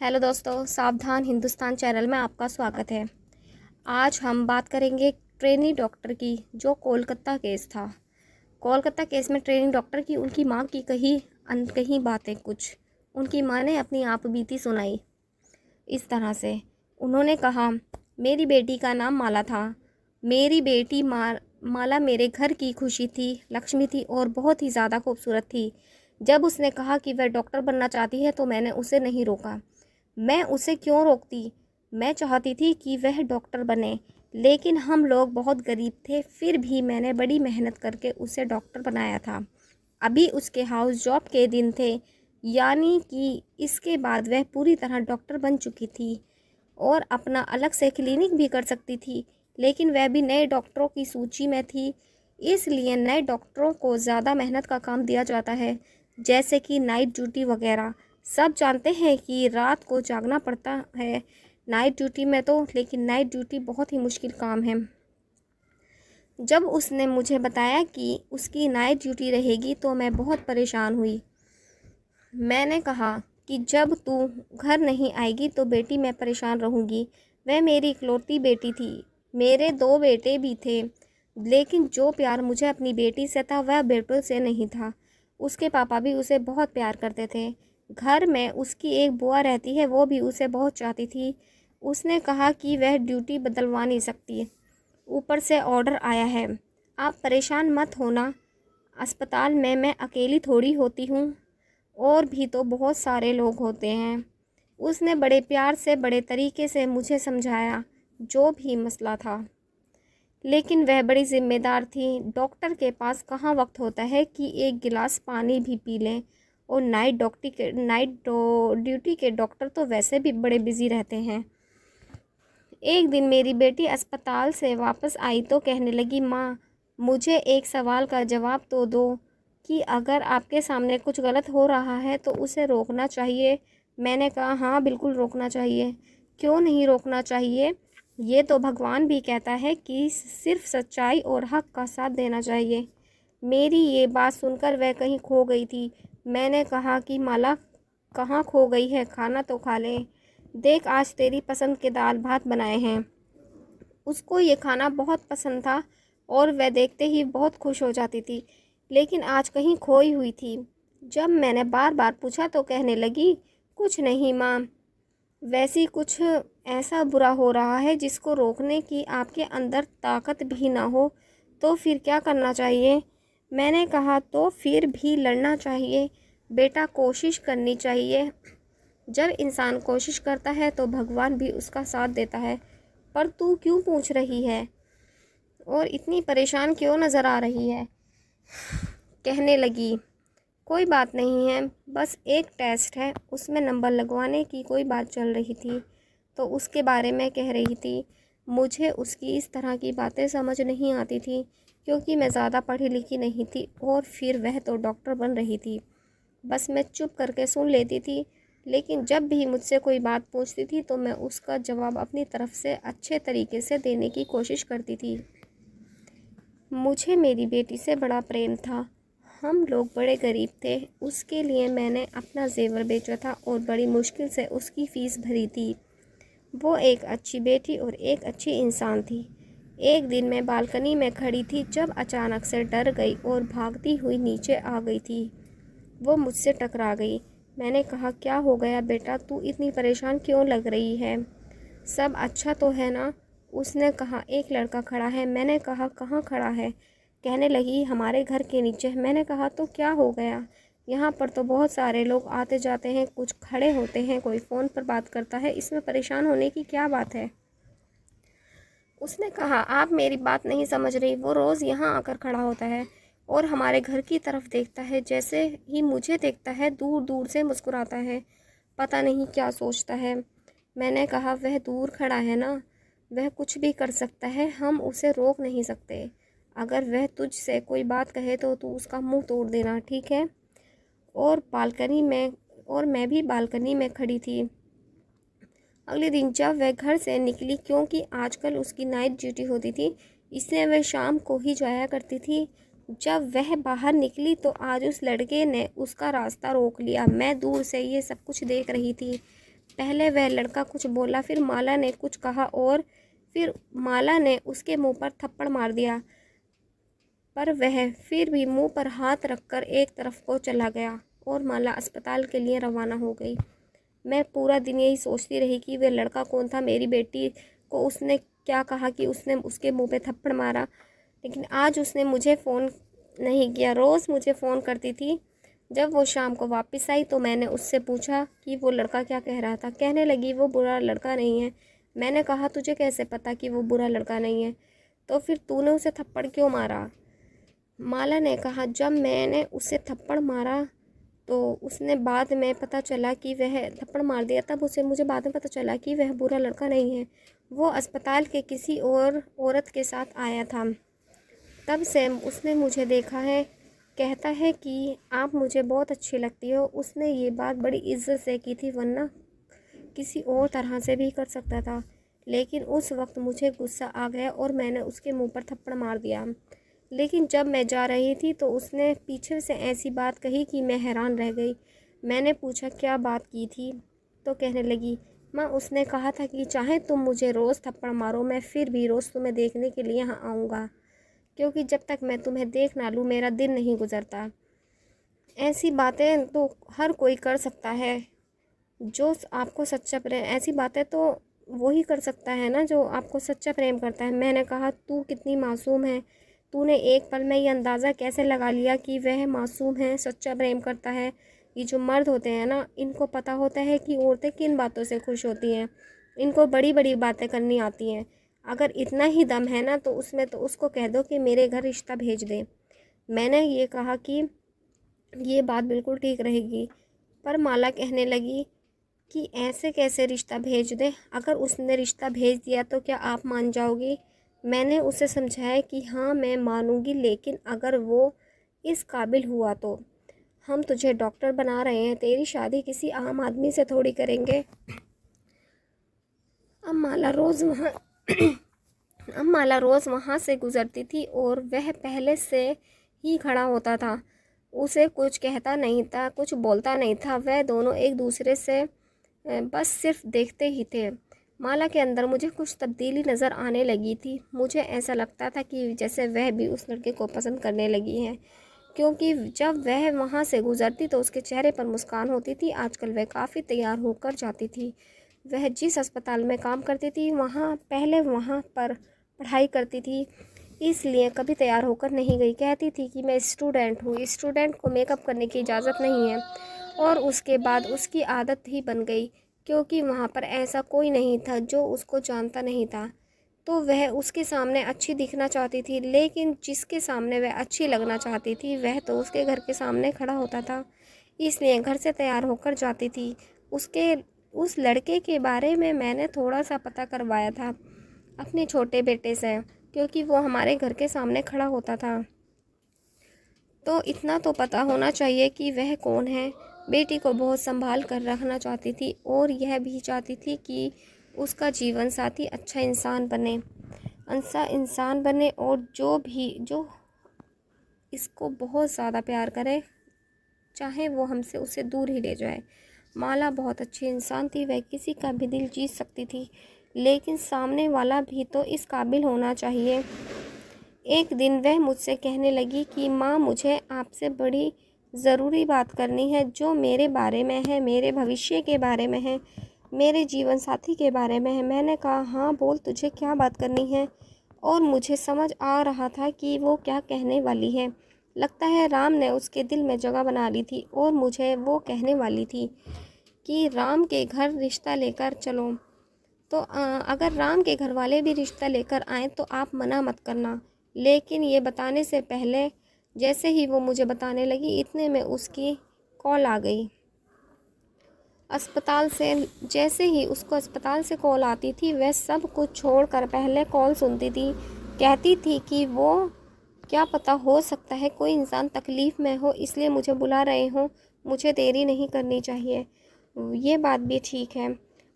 Hello दोस्तों, सावधान Hindustan channel में आपका स्वागत है। आज हम बात करेंगे ट्रेनी डॉक्टर की, जो कोलकाता केस था। कोलकाता केस में ट्रेनी डॉक्टर की उनकी मां की कही अनकही बातें कुछ उनकी मां ने अपनी आप बीती सुनाई। इस तरह से उन्होंने कहा, मेरी बेटी का नाम माला था। मेरी बेटी माला मेरे घर की खुशी थी, लक्ष्मी थी और बहुत ही ज़्यादा खूबसूरत थी। जब उसने कहा कि वह डॉक्टर बनना चाहती है तो मैंने उसे नहीं रोका। मैं उसे क्यों रोकती? मैं चाहती थी कि वह डॉक्टर बने, लेकिन हम लोग बहुत गरीब थे। फिर भी मैंने बड़ी मेहनत करके उसे डॉक्टर बनाया था। अभी उसके हाउस जॉब के दिन थे, यानी कि इसके बाद वह पूरी तरह डॉक्टर बन चुकी थी और अपना अलग से क्लिनिक भी कर सकती थी। लेकिन वह भी नए डॉक्टरों की सूची में थी, इसलिए नए डॉक्टरों को ज़्यादा मेहनत का काम दिया जाता है, जैसे कि नाइट ड्यूटी वगैरह। सब जानते हैं कि रात को जागना पड़ता है नाइट ड्यूटी में तो, लेकिन नाइट ड्यूटी बहुत ही मुश्किल काम है। जब उसने मुझे बताया कि उसकी नाइट ड्यूटी रहेगी तो मैं बहुत परेशान हुई। मैंने कहा कि जब तू घर नहीं आएगी तो बेटी मैं परेशान रहूँगी। वह मेरी इकलौती बेटी थी। मेरे 2 बेटे भी थे, लेकिन जो प्यार मुझे अपनी बेटी से था वह बेटों से नहीं था। उसके पापा भी उसे बहुत प्यार करते थे। घर में उसकी एक बुआ रहती है, वो भी उसे बहुत चाहती थी। उसने कहा कि वह ड्यूटी बदलवा नहीं सकती, ऊपर से ऑर्डर आया है। आप परेशान मत होना, अस्पताल में मैं अकेली थोड़ी होती हूँ, और भी तो बहुत सारे लोग होते हैं। उसने बड़े प्यार से, बड़े तरीके से मुझे समझाया जो भी मसला था। लेकिन वह बड़ी जिम्मेदार थी। डॉक्टर के पास कहाँ वक्त होता है कि एक गिलास पानी भी पी लें, और नाइट ड्यूटी के डॉक्टर तो वैसे भी बड़े बिजी रहते हैं। एक दिन मेरी बेटी अस्पताल से वापस आई तो कहने लगी, माँ मुझे एक सवाल का जवाब तो दो कि अगर आपके सामने कुछ गलत हो रहा है तो उसे रोकना चाहिए। मैंने कहा, हाँ बिल्कुल रोकना चाहिए। क्यों नहीं रोकना चाहिए? ये तो भगवान भी कहता है कि सिर्फ सच्चाई और हक का साथ देना चाहिए। मेरी ये बात सुनकर वह कहीं खो गई थी। मैंने कहा कि माला, कहाँ खो गई है? खाना तो खा ले। देख, आज तेरी पसंद के दाल भात बनाए हैं। उसको ये खाना बहुत पसंद था और वह देखते ही बहुत खुश हो जाती थी, लेकिन आज कहीं खोई हुई थी। जब मैंने बार बार पूछा तो कहने लगी, कुछ नहीं माँ, वैसी कुछ ऐसा बुरा हो रहा है जिसको रोकने की आपके अंदर ताकत भी ना हो, तो फिर क्या करना चाहिए? मैंने कहा, तो फिर भी लड़ना चाहिए बेटा, कोशिश करनी चाहिए। जब इंसान कोशिश करता है तो भगवान भी उसका साथ देता है। पर तू क्यों पूछ रही है और इतनी परेशान क्यों नज़र आ रही है? कहने लगी, कोई बात नहीं है, बस एक टेस्ट है, उसमें नंबर लगवाने की कोई बात चल रही थी तो उसके बारे में कह रही थी। मुझे उसकी इस तरह की बातें समझ नहीं आती थी, क्योंकि मैं ज़्यादा पढ़ी लिखी नहीं थी और फिर वह तो डॉक्टर बन रही थी। बस मैं चुप करके सुन लेती थी, लेकिन जब भी मुझसे कोई बात पूछती थी तो मैं उसका जवाब अपनी तरफ से अच्छे तरीके से देने की कोशिश करती थी। मुझे मेरी बेटी से बड़ा प्रेम था। हम लोग बड़े गरीब थे, उसके लिए मैंने अपना जेवर बेचा था और बड़ी मुश्किल से उसकी फ़ीस भरी थी। वो एक अच्छी बेटी और एक अच्छी इंसान थी। एक दिन मैं बालकनी में खड़ी थी जब अचानक से डर गई और भागती हुई नीचे आ गई थी। वो मुझसे टकरा गई। मैंने कहा, क्या हो गया बेटा, तू इतनी परेशान क्यों लग रही है? सब अच्छा तो है ना? उसने कहा, एक लड़का खड़ा है। मैंने कहा, कहाँ खड़ा है? कहने लगी, हमारे घर के नीचे। मैंने कहा, तो क्या हो गया? यहाँ पर तो बहुत सारे लोग आते जाते हैं, कुछ खड़े होते हैं, कोई फ़ोन पर बात करता है, इसमें परेशान होने की क्या बात है? उसने कहा, आप मेरी बात नहीं समझ रही। वो रोज़ यहाँ आकर खड़ा होता है और हमारे घर की तरफ देखता है, जैसे ही मुझे देखता है दूर दूर से मुस्कुराता है। पता नहीं क्या सोचता है। मैंने कहा, वह दूर खड़ा है ना, वह कुछ भी कर सकता है, हम उसे रोक नहीं सकते। अगर वह तुझसे कोई बात कहे तो तू उसका मुंह तोड़ देना, ठीक है? और मैं भी बालकनी में खड़ी थी। अगले दिन जब वह घर से निकली, क्योंकि आजकल उसकी नाइट ड्यूटी होती थी, इसलिए वह शाम को ही जाया करती थी। जब वह बाहर निकली तो आज उस लड़के ने उसका रास्ता रोक लिया। मैं दूर से ये सब कुछ देख रही थी। पहले वह लड़का कुछ बोला, फिर माला ने कुछ कहा और फिर माला ने उसके मुंह पर थप्पड़ मार दिया, पर वह फिर भी मुंह पर हाथ रखकर एक तरफ को चला गया और माला अस्पताल के लिए रवाना हो गई। मैं पूरा दिन यही सोचती रही कि वह लड़का कौन था, मेरी बेटी को उसने क्या कहा कि उसने उसके मुंह पे थप्पड़ मारा। लेकिन आज उसने मुझे फ़ोन नहीं किया। रोज़ मुझे फ़ोन करती थी। जब वो शाम को वापस आई तो मैंने उससे पूछा कि वो लड़का क्या कह रहा था। कहने लगी वो बुरा लड़का नहीं है। मैंने कहा तुझे कैसे पता कि वो बुरा लड़का नहीं है, तो फिर तूने उसे थप्पड़ क्यों मारा? माला ने कहा जब मैंने उसे थप्पड़ मारा तो उसने बाद में पता चला कि वह थप्पड़ मार दिया, तब उसे मुझे बाद में पता चला कि वह बुरा लड़का नहीं है। वो अस्पताल के किसी और औरत के साथ आया था। तब से उसने मुझे देखा है, कहता है कि आप मुझे बहुत अच्छी लगती हो। उसने ये बात बड़ी इज्जत से की थी, वरना किसी और तरह से भी कर सकता था। लेकिन उस वक्त मुझे गुस्सा आ गया और मैंने उसके मुंह पर थप्पड़ मार दिया। लेकिन जब मैं जा रही थी तो उसने पीछे से ऐसी बात कही कि मैं हैरान रह गई। मैंने पूछा क्या बात की थी, तो कहने लगी माँ उसने कहा था कि चाहे तुम मुझे रोज़ थप्पड़ मारो, मैं फिर भी रोज़ तुम्हें देखने के लिए यहाँ आऊँगा, क्योंकि जब तक मैं तुम्हें देख ना लूँ मेरा दिन नहीं गुजरता। ऐसी बातें तो हर कोई कर सकता है, जो आपको सच्चा प्रेम, ऐसी बातें तो वही कर सकता है ना जो आपको सच्चा प्रेम करता है। मैंने कहा तू कितनी मासूम है, तूने एक पल में ये अंदाज़ा कैसे लगा लिया कि वह मासूम है, सच्चा प्रेम करता है। ये जो मर्द होते हैं ना, इनको पता होता है कि औरतें किन बातों से खुश होती हैं। इनको बड़ी बड़ी बातें करनी आती हैं। अगर इतना ही दम है ना तो उसमें तो उसको कह दो कि मेरे घर रिश्ता भेज दे। मैंने ये कहा कि ये बात बिल्कुल ठीक रहेगी, पर माला कहने लगी कि ऐसे कैसे रिश्ता भेज दे, अगर उसने रिश्ता भेज दिया तो क्या आप मान जाओगी? मैंने उसे समझाया कि हाँ मैं मानूंगी, लेकिन अगर वो इस काबिल हुआ तो। हम तुझे डॉक्टर बना रहे हैं, तेरी शादी किसी आम आदमी से थोड़ी करेंगे। अब माला रोज़ वहाँ अब माला रोज़ वहाँ से गुज़रती थी और वह पहले से ही खड़ा होता था। उसे कुछ कहता नहीं था, कुछ बोलता नहीं था। वह दोनों एक दूसरे से बस सिर्फ देखते ही थे। माला के अंदर मुझे कुछ तब्दीली नज़र आने लगी थी। मुझे ऐसा लगता था कि जैसे वह भी उस लड़के को पसंद करने लगी है, क्योंकि जब वह वहाँ से गुज़रती तो उसके चेहरे पर मुस्कान होती थी। आजकल वह काफ़ी तैयार होकर जाती थी। वह जिस अस्पताल में काम करती थी पहले वहाँ पर पढ़ाई करती थी, इसलिए कभी तैयार होकर नहीं गई। कहती थी कि मैं स्टूडेंट हूँ, स्टूडेंट को मेकअप करने की इजाज़त नहीं है। और उसके बाद उसकी आदत ही बन गई, क्योंकि वहाँ पर ऐसा कोई नहीं था जो उसको जानता नहीं था। तो वह उसके सामने अच्छी दिखना चाहती थी, लेकिन जिसके सामने वह अच्छी लगना चाहती थी वह तो उसके घर के सामने खड़ा होता था। इसलिए घर से तैयार होकर जाती थी। उसके उस लड़के के बारे में मैंने थोड़ा सा पता करवाया था अपने छोटे बेटे से, क्योंकि वो हमारे घर के सामने खड़ा होता था। तो इतना तो पता होना चाहिए कि वह कौन है। बेटी को बहुत संभाल कर रखना चाहती थी और यह भी चाहती थी कि उसका जीवन साथी अच्छा इंसान बने और जो इसको बहुत ज़्यादा प्यार करे, चाहे वो हमसे उसे दूर ही ले जाए। माला बहुत अच्छी इंसान थी, वह किसी का भी दिल जीत सकती थी, लेकिन सामने वाला भी तो इस काबिल होना चाहिए। एक दिन वह मुझसे कहने लगी कि माँ मुझे आपसे बड़ी ज़रूरी बात करनी है, जो मेरे बारे में है, मेरे भविष्य के बारे में है, मेरे जीवन साथी के बारे में है। मैंने कहा हाँ बोल, तुझे क्या बात करनी है? और मुझे समझ आ रहा था कि वो क्या कहने वाली है। लगता है राम ने उसके दिल में जगह बना ली थी और मुझे वो कहने वाली थी कि राम के घर रिश्ता लेकर चलो। तो अगर राम के घर वाले भी रिश्ता लेकर आएँ तो आप मना मत करना। लेकिन ये बताने से पहले जैसे ही वो मुझे बताने लगी, इतने में उसकी कॉल आ गई अस्पताल से। जैसे ही उसको अस्पताल से कॉल आती थी वह सब कुछ छोड़कर पहले कॉल सुनती थी। कहती थी कि वो क्या पता, हो सकता है कोई इंसान तकलीफ़ में हो इसलिए मुझे बुला रहे हो, मुझे देरी नहीं करनी चाहिए। ये बात भी ठीक है।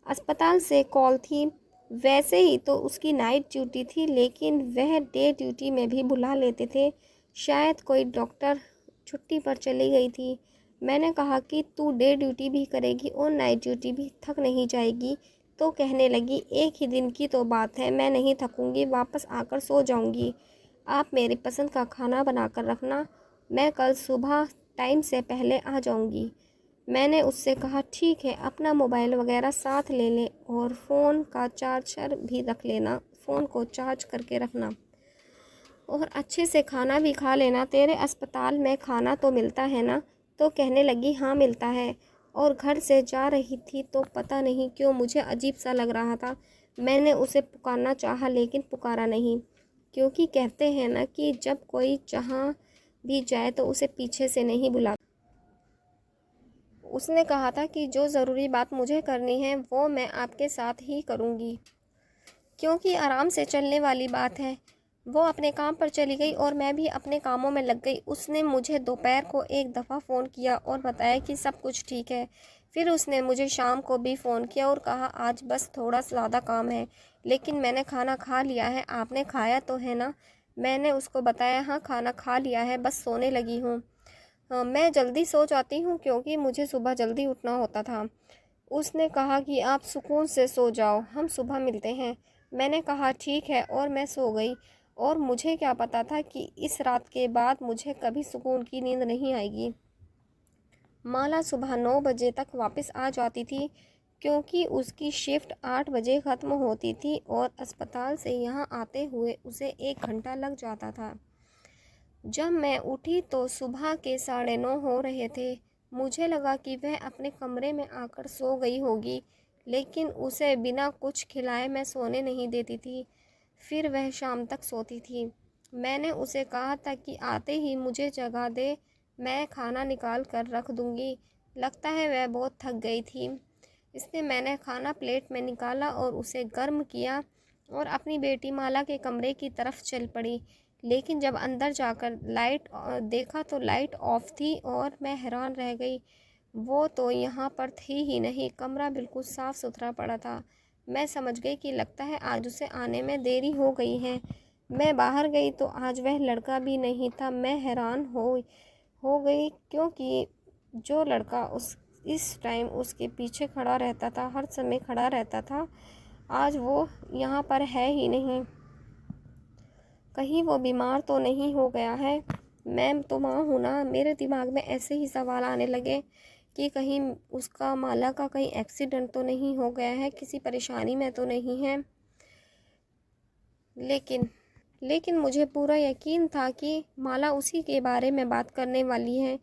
अस्पताल से कॉल थी, वैसे ही तो उसकी नाइट ड्यूटी थी, लेकिन वह डे ड्यूटी में भी बुला लेते थे। शायद कोई डॉक्टर छुट्टी पर चली गई थी मैंने कहा कि तू डे ड्यूटी भी करेगी और नाइट ड्यूटी भी, थक नहीं जाएगी? तो कहने लगी, एक ही दिन की तो बात है, मैं नहीं थकूंगी, वापस आकर सो जाऊंगी। आप मेरी पसंद का खाना बनाकर रखना, मैं कल सुबह टाइम से पहले आ जाऊंगी। मैंने उससे कहा, ठीक है, अपना मोबाइल वगैरह साथ ले ले और फ़ोन का चार्जर भी रख लेना, फ़ोन को चार्ज करके रखना और अच्छे से खाना भी खा लेना। तेरे अस्पताल में खाना तो मिलता है ना? तो कहने लगी, हाँ मिलता है। और घर से जा रही थी तो पता नहीं क्यों मुझे अजीब सा लग रहा था। मैंने उसे पुकारना चाहा लेकिन पुकारा नहीं, क्योंकि कहते हैं ना कि जब कोई जहाँ भी जाए तो उसे पीछे से नहीं बुलाता। उसने कहा था कि जो ज़रूरी बात मुझे करनी है वो मैं आपके साथ ही करूँगी, क्योंकि आराम से चलने वाली बात है। वो अपने काम पर चली गई और मैं भी अपने कामों में लग गई। उसने मुझे दोपहर को एक दफ़ा फ़ोन किया और बताया कि सब कुछ ठीक है। फिर उसने मुझे शाम को भी फ़ोन किया और कहा, आज बस थोड़ा ज़्यादा काम है, लेकिन मैंने खाना खा लिया है, आपने खाया तो है ना? मैंने उसको बताया, हाँ खाना खा लिया है, बस सोने लगी हूँ। हाँ, मैं जल्दी सो जाती हूँ क्योंकि मुझे सुबह जल्दी उठना होता था। उसने कहा कि आप सुकून से सो जाओ, हम सुबह मिलते हैं। मैंने कहा ठीक है और मैं सो गई। और मुझे क्या पता था कि इस रात के बाद मुझे कभी सुकून की नींद नहीं आएगी। माला सुबह 9 बजे तक वापस आ जाती थी, क्योंकि उसकी शिफ्ट 8 बजे ख़त्म होती थी और अस्पताल से यहाँ आते हुए उसे 1 घंटा लग जाता था। जब मैं उठी तो सुबह के 9:30 हो रहे थे। मुझे लगा कि वह अपने कमरे में आकर सो गई होगी, लेकिन उसे बिना कुछ खिलाए मैं सोने नहीं देती थी। फिर वह शाम तक सोती थी। मैंने उसे कहा था कि आते ही मुझे जगा दे, मैं खाना निकाल कर रख दूंगी। लगता है वह बहुत थक गई थी, इसलिए मैंने खाना प्लेट में निकाला और उसे गर्म किया और अपनी बेटी माला के कमरे की तरफ चल पड़ी। लेकिन जब अंदर जाकर लाइट देखा तो लाइट ऑफ थी और मैं हैरान रह गई। वो तो यहाँ पर थी ही नहीं, कमरा बिल्कुल साफ़ सुथरा पड़ा था। मैं समझ गई कि लगता है आज उसे आने में देरी हो गई है। मैं बाहर गई तो आज वह लड़का भी नहीं था। मैं हैरान हो गई, क्योंकि जो लड़का उस इस टाइम उसके पीछे खड़ा रहता था, हर समय खड़ा रहता था, आज वो यहाँ पर है ही नहीं। कहीं वो बीमार तो नहीं हो गया है? मैं तो माँ हूँ ना, मेरे दिमाग में ऐसे ही सवाल आने लगे कि कहीं उसका माला का कहीं एक्सीडेंट तो नहीं हो गया है, किसी परेशानी में तो नहीं है। लेकिन मुझे पूरा यकीन था कि माला उसी के बारे में बात करने वाली है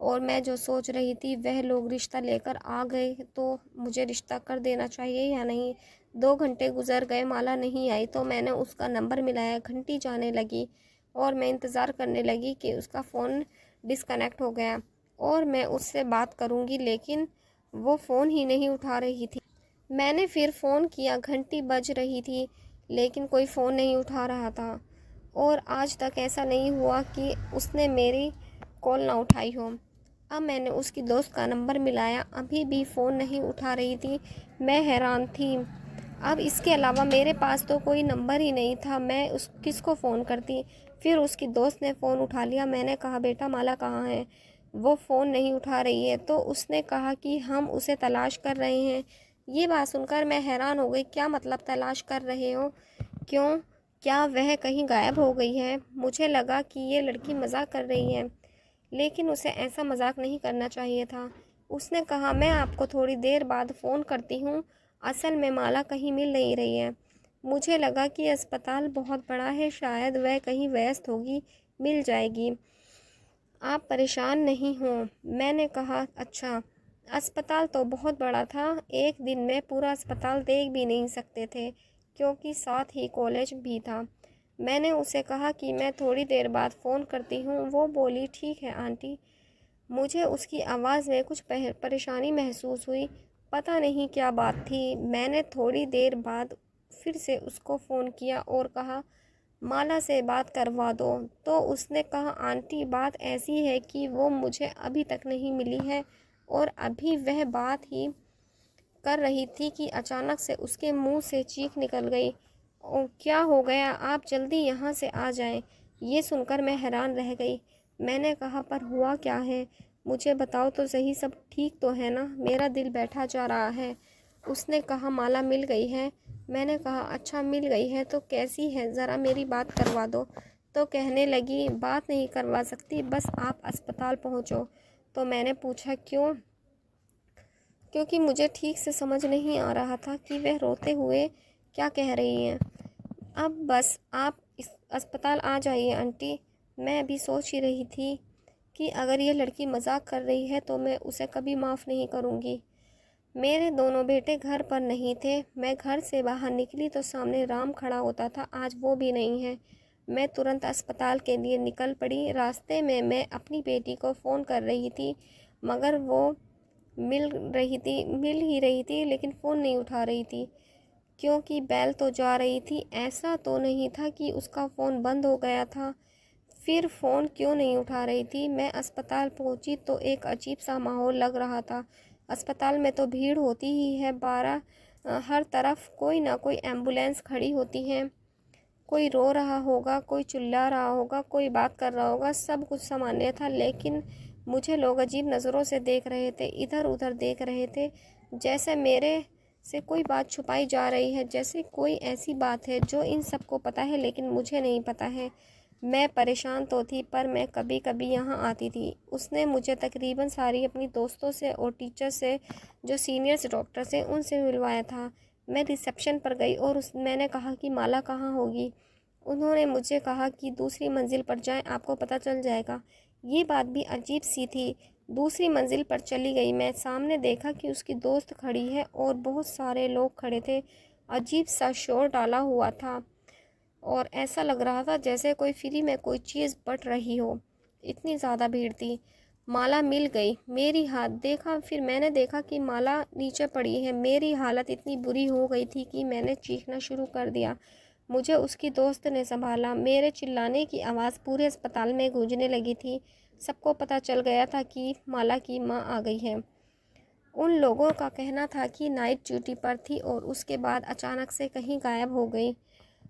और मैं जो सोच रही थी वह लोग रिश्ता लेकर आ गए तो मुझे रिश्ता कर देना चाहिए या नहीं। 2 घंटे गुजर गए, माला नहीं आई तो मैंने उसका नंबर मिलाया, घंटी जाने लगी और मैं इंतज़ार करने लगी कि उसका फ़ोन डिस्कनेक्ट हो गया और मैं उससे बात करूँगी, लेकिन वो फ़ोन ही नहीं उठा रही थी। मैंने फिर फ़ोन किया, घंटी बज रही थी लेकिन कोई फ़ोन नहीं उठा रहा था और आज तक ऐसा नहीं हुआ कि उसने मेरी कॉल ना उठाई हो। अब मैंने उसकी दोस्त का नंबर मिलाया, अभी भी फ़ोन नहीं उठा रही थी। मैं हैरान थी। अब इसके अलावा मेरे पास तो कोई नंबर ही नहीं था, मैं किसको फ़ोन करती। फिर उसकी दोस्त ने फ़ोन उठा लिया। मैंने कहा, बेटा माला कहाँ है? वो फ़ोन नहीं उठा रही है। तो उसने कहा कि हम उसे तलाश कर रहे हैं। ये बात सुनकर मैं हैरान हो गई। क्या मतलब तलाश कर रहे हो? क्यों? क्या वह कहीं गायब हो गई है? मुझे लगा कि ये लड़की मजाक कर रही है, लेकिन उसे ऐसा मजाक नहीं करना चाहिए था। उसने कहा, मैं आपको थोड़ी देर बाद फ़ोन करती हूँ, असल में माला कहीं मिल नहीं रही है। मुझे लगा कि अस्पताल बहुत बड़ा है, शायद वह कहीं व्यस्त होगी, मिल जाएगी, आप परेशान नहीं हो। मैंने कहा, अच्छा। अस्पताल तो बहुत बड़ा था, एक दिन में पूरा अस्पताल देख भी नहीं सकते थे, क्योंकि साथ ही कॉलेज भी था। मैंने उसे कहा कि मैं थोड़ी देर बाद फ़ोन करती हूँ। वो बोली, ठीक है आंटी। मुझे उसकी आवाज़ में कुछ परेशानी महसूस हुई, पता नहीं क्या बात थी। मैंने थोड़ी देर बाद फिर से उसको फ़ोन किया और कहा, माला से बात करवा दो। तो उसने कहा, आंटी बात ऐसी है कि वो मुझे अभी तक नहीं मिली है। और अभी वह बात ही कर रही थी कि अचानक से उसके मुंह से चीख निकल गई। ओ, क्या हो गया? आप जल्दी यहाँ से आ जाएं। ये सुनकर मैं हैरान रह गई। मैंने कहा, पर हुआ क्या है? मुझे बताओ तो सही, सब ठीक तो है ना? मेरा दिल बैठा जा रहा है। उसने कहा माला मिल गई है। मैंने कहा अच्छा मिल गई है तो कैसी है, ज़रा मेरी बात करवा दो। तो कहने लगी बात नहीं करवा सकती, बस आप अस्पताल पहुँचो। तो मैंने पूछा क्यों? क्योंकि मुझे ठीक से समझ नहीं आ रहा था कि वह रोते हुए क्या कह रही हैं। अब बस आप इस अस्पताल आ जाइए आंटी। मैं अभी सोच ही रही थी कि अगर ये लड़की मजाक कर रही है तो मैं उसे कभी माफ़ नहीं करूँगी। मेरे दोनों बेटे घर पर नहीं थे। मैं घर से बाहर निकली तो सामने राम खड़ा होता था, आज वो भी नहीं है। मैं तुरंत अस्पताल के लिए निकल पड़ी। रास्ते में मैं अपनी बेटी को फ़ोन कर रही थी, मगर वो मिल ही रही थी लेकिन फ़ोन नहीं उठा रही थी, क्योंकि बेल तो जा रही थी। ऐसा तो नहीं था कि उसका फ़ोन बंद हो गया था। फिर फ़ोन क्यों नहीं उठा रही थी? मैं अस्पताल पहुंची तो एक अजीब सा माहौल लग रहा था। अस्पताल में तो भीड़ होती ही है, हर तरफ कोई ना कोई एम्बुलेंस खड़ी होती है। कोई रो रहा होगा, कोई चिल्ला रहा होगा, कोई बात कर रहा होगा, सब कुछ सामान्य था। लेकिन मुझे लोग अजीब नज़रों से देख रहे थे, इधर उधर देख रहे थे, जैसे मेरे से कोई बात छुपाई जा रही है, जैसे कोई ऐसी बात है जो इन सबको पता है लेकिन मुझे नहीं पता है। मैं परेशान तो थी, पर मैं कभी कभी यहाँ आती थी। उसने मुझे तकरीबन सारी अपनी दोस्तों से और टीचर से, जो सीनियर्स डॉक्टर से, उनसे मिलवाया था। मैं रिसेप्शन पर गई और मैंने कहा कि माला कहाँ होगी। उन्होंने मुझे कहा कि दूसरी मंजिल पर जाएं, आपको पता चल जाएगा। ये बात भी अजीब सी थी। दूसरी मंजिल पर चली गई मैं। सामने देखा कि उसकी दोस्त खड़ी है और बहुत सारे लोग खड़े थे। अजीब सा शोर डाला हुआ था और ऐसा लग रहा था जैसे कोई फ्री में कोई चीज़ बट रही हो, इतनी ज़्यादा भीड़ थी। माला मिल गई। मेरी हाथ देखा, फिर मैंने देखा कि माला नीचे पड़ी है। मेरी हालत इतनी बुरी हो गई थी कि मैंने चीखना शुरू कर दिया। मुझे उसकी दोस्त ने संभाला। मेरे चिल्लाने की आवाज़ पूरे अस्पताल में गूंजने लगी थी। सबको पता चल गया था कि माला की माँ आ गई है। उन लोगों का कहना था कि नाइट ड्यूटी पर थी और उसके बाद अचानक से कहीं गायब हो गई।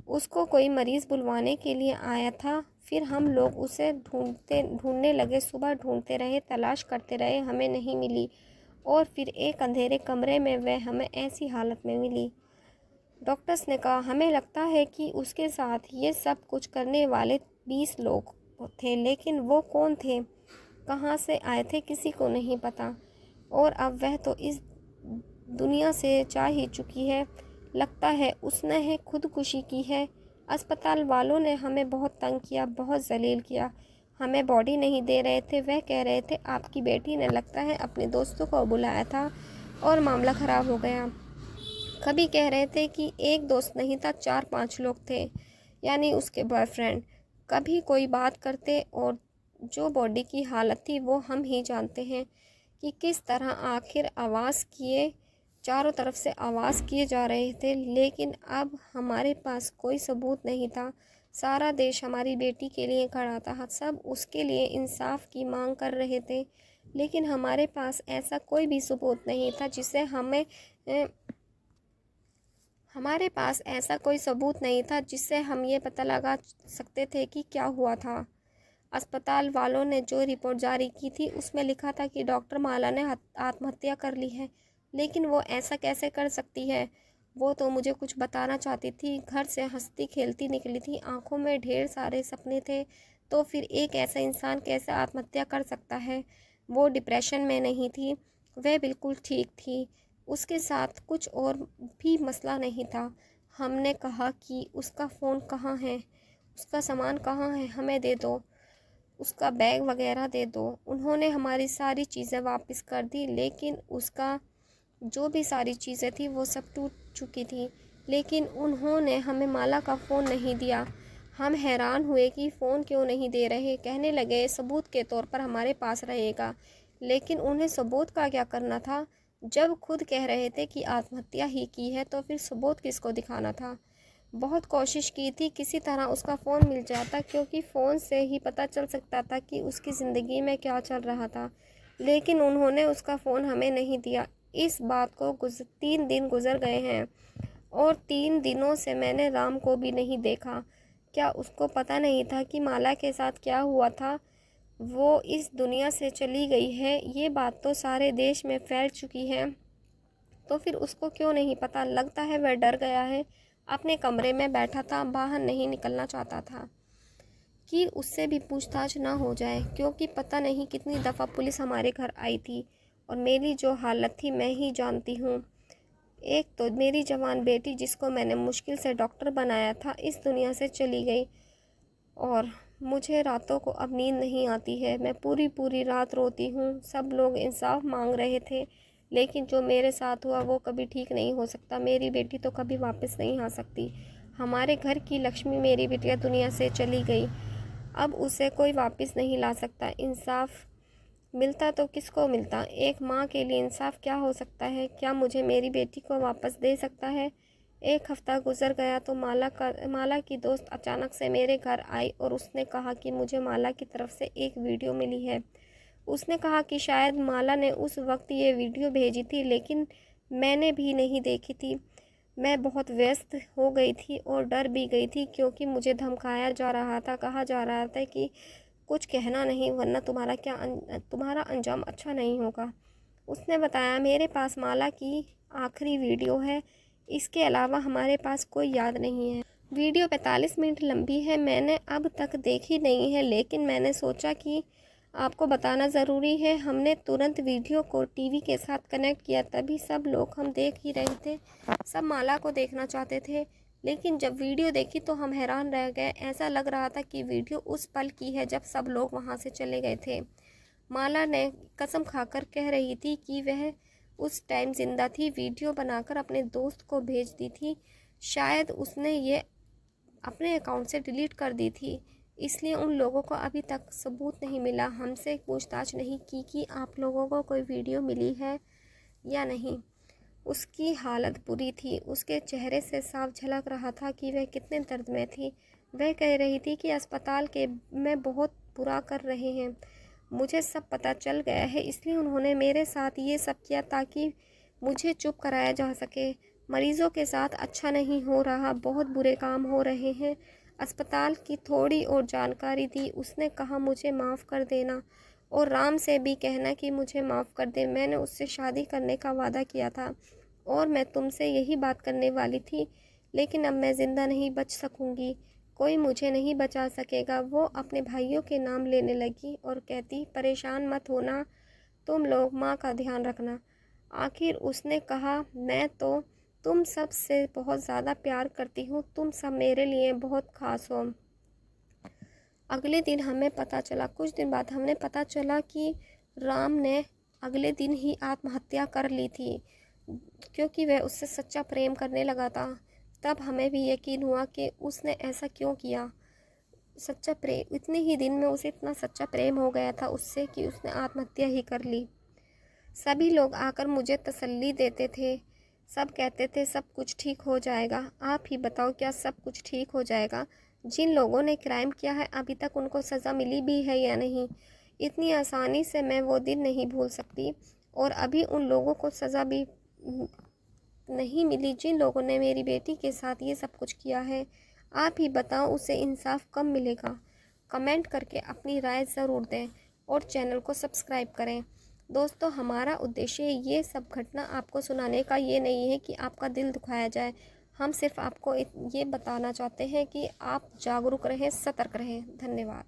उसको कोई मरीज़ बुलवाने के लिए आया था। फिर हम लोग उसे ढूंढने लगे, सुबह ढूंढते रहे, तलाश करते रहे, हमें नहीं मिली। और फिर एक अंधेरे कमरे में वह हमें ऐसी हालत में मिली। डॉक्टर्स ने कहा हमें लगता है कि उसके साथ ये सब कुछ करने वाले 20 लोग थे, लेकिन वो कौन थे, कहाँ से आए थे, किसी को नहीं पता। और अब वह तो इस दुनिया से जा ही चुकी है। लगता है उसने है खुदकुशी की है। अस्पताल वालों ने हमें बहुत तंग किया, बहुत जलील किया। हमें बॉडी नहीं दे रहे थे। वह कह रहे थे आपकी बेटी ने लगता है अपने दोस्तों को बुलाया था और मामला ख़राब हो गया। कभी कह रहे थे कि एक दोस्त नहीं था, 4-5 लोग थे, यानी उसके बॉयफ्रेंड। कभी कोई बात करते और जो बॉडी की हालत थी वो हम ही जानते हैं कि किस तरह। आखिर आवाज़ किए, चारों तरफ से आवाज़ किए जा रहे थे, लेकिन अब हमारे पास कोई सबूत नहीं था। सारा देश हमारी बेटी के लिए खड़ा था, सब उसके लिए इंसाफ की मांग कर रहे थे, लेकिन हमारे पास ऐसा कोई भी सबूत नहीं था जिससे हमारे पास ऐसा कोई सबूत नहीं था जिससे हम ये पता लगा सकते थे कि क्या हुआ था। अस्पताल वालों ने जो रिपोर्ट जारी की थी उसमें लिखा था कि डॉक्टर माला ने आत्महत्या कर ली है, लेकिन वो ऐसा कैसे कर सकती है? वो तो मुझे कुछ बताना चाहती थी। घर से हंसती खेलती निकली थी, आंखों में ढेर सारे सपने थे। तो फिर एक ऐसा इंसान कैसे आत्महत्या कर सकता है? वो डिप्रेशन में नहीं थी, वह बिल्कुल ठीक थी। उसके साथ कुछ और भी मसला नहीं था। हमने कहा कि उसका फ़ोन कहाँ है, उसका सामान कहाँ है, हमें दे दो, उसका बैग वगैरह दे दो। उन्होंने हमारी सारी चीज़ें वापस कर दी, लेकिन उसका जो भी सारी चीज़ें थी वो सब टूट चुकी थी। लेकिन उन्होंने हमें माला का फ़ोन नहीं दिया। हम हैरान हुए कि फ़ोन क्यों नहीं दे रहे। कहने लगे सबूत के तौर पर हमारे पास रहेगा। लेकिन उन्हें सबूत का क्या करना था? जब खुद कह रहे थे कि आत्महत्या ही की है, तो फिर सबूत किसको दिखाना था? बहुत कोशिश की थी किसी तरह उसका फ़ोन मिल जाता, क्योंकि फ़ोन से ही पता चल सकता था कि उसकी ज़िंदगी में क्या चल रहा था। लेकिन उन्होंने उसका फ़ोन हमें नहीं दिया। इस बात को 3 दिन गुजर गए हैं और 3 दिनों से मैंने राम को भी नहीं देखा। क्या उसको पता नहीं था कि माला के साथ क्या हुआ था? वो इस दुनिया से चली गई है, ये बात तो सारे देश में फैल चुकी है। तो फिर उसको क्यों नहीं पता? लगता है वह डर गया है, अपने कमरे में बैठा था, बाहर नहीं निकलना चाहता था कि उससे भी पूछताछ ना हो जाए, क्योंकि पता नहीं कितनी दफ़ा पुलिस हमारे घर आई थी और मेरी जो हालत थी मैं ही जानती हूँ। एक तो मेरी जवान बेटी जिसको मैंने मुश्किल से डॉक्टर बनाया था, इस दुनिया से चली गई और मुझे रातों को अब नींद नहीं आती है। मैं पूरी पूरी रात रोती हूँ। सब लोग इंसाफ मांग रहे थे, लेकिन जो मेरे साथ हुआ वो कभी ठीक नहीं हो सकता। मेरी बेटी तो कभी वापस नहीं आ सकती। हमारे घर की लक्ष्मी मेरी बिटिया दुनिया से चली गई, अब उसे कोई वापस नहीं ला सकता। इंसाफ मिलता तो किसको मिलता? एक माँ के लिए इंसाफ क्या हो सकता है? क्या मुझे मेरी बेटी को वापस दे सकता है? एक हफ्ता गुजर गया तो माला की दोस्त अचानक से मेरे घर आई और उसने कहा कि मुझे माला की तरफ से एक वीडियो मिली है। उसने कहा कि शायद माला ने उस वक्त ये वीडियो भेजी थी, लेकिन मैंने भी नहीं देखी थी। मैं बहुत व्यस्त हो गई थी और डर भी गई थी, क्योंकि मुझे धमकाया जा रहा था, कहा जा रहा था कि कुछ कहना नहीं वरना तुम्हारा अंजाम अच्छा नहीं होगा। उसने बताया मेरे पास माला की आखिरी वीडियो है, इसके अलावा हमारे पास कोई याद नहीं है। वीडियो 45 मिनट लंबी है, मैंने अब तक देखी नहीं है, लेकिन मैंने सोचा कि आपको बताना ज़रूरी है। हमने तुरंत वीडियो को टीवी के साथ कनेक्ट किया, तभी सब लोग हम देख ही रहे थे, सब माला को देखना चाहते थे। लेकिन जब वीडियो देखी तो हम हैरान रह गए। ऐसा लग रहा था कि वीडियो उस पल की है जब सब लोग वहाँ से चले गए थे। माला ने कसम खाकर कह रही थी कि वह उस टाइम जिंदा थी, वीडियो बनाकर अपने दोस्त को भेज दी थी। शायद उसने ये अपने अकाउंट से डिलीट कर दी थी, इसलिए उन लोगों को अभी तक सबूत नहीं मिला। हमसे पूछताछ नहीं की कि आप लोगों को कोई वीडियो मिली है या नहीं। उसकी हालत बुरी थी, उसके चेहरे से साफ झलक रहा था कि वह कितने दर्द में थी। वह कह रही थी कि अस्पताल के में बहुत बुरा कर रहे हैं, मुझे सब पता चल गया है, इसलिए उन्होंने मेरे साथ ये सब किया ताकि मुझे चुप कराया जा सके। मरीजों के साथ अच्छा नहीं हो रहा, बहुत बुरे काम हो रहे हैं। अस्पताल की थोड़ी और जानकारी दी। उसने कहा मुझे माफ़ कर देना और राम से भी कहना कि मुझे माफ़ कर दे। मैंने उससे शादी करने का वादा किया था और मैं तुमसे यही बात करने वाली थी, लेकिन अब मैं ज़िंदा नहीं बच सकूंगी, कोई मुझे नहीं बचा सकेगा। वो अपने भाइयों के नाम लेने लगी और कहती परेशान मत होना, तुम लोग माँ का ध्यान रखना। आखिर उसने कहा मैं तो तुम सब से बहुत ज़्यादा प्यार करती हूँ, तुम सब मेरे लिए बहुत ख़ास हो। अगले दिन हमें पता चला, कुछ दिन बाद हमने पता चला कि राम ने अगले दिन ही आत्महत्या कर ली थी, क्योंकि वह उससे सच्चा प्रेम करने लगा था। तब हमें भी यकीन हुआ कि उसने ऐसा क्यों किया। सच्चा प्रेम, इतने ही दिन में उसे इतना सच्चा प्रेम हो गया था उससे कि उसने आत्महत्या ही कर ली। सभी लोग आकर मुझे तसल्ली देते थे, सब कहते थे सब कुछ ठीक हो जाएगा। आप ही बताओ क्या सब कुछ ठीक हो जाएगा? जिन लोगों ने क्राइम किया है अभी तक उनको सज़ा मिली भी है या नहीं? इतनी आसानी से मैं वो दिन नहीं भूल सकती, और अभी उन लोगों को सज़ा भी नहीं मिली जिन लोगों ने मेरी बेटी के साथ ये सब कुछ किया है। आप ही बताओ उसे इंसाफ कब मिलेगा? कमेंट करके अपनी राय ज़रूर दें और चैनल को सब्सक्राइब करें। दोस्तों, हमारा उद्देश्य ये सब घटना आपको सुनाने का ये नहीं है कि आपका दिल दुखाया जाए। हम सिर्फ आपको ये बताना चाहते हैं कि आप जागरूक रहें, सतर्क रहें। धन्यवाद।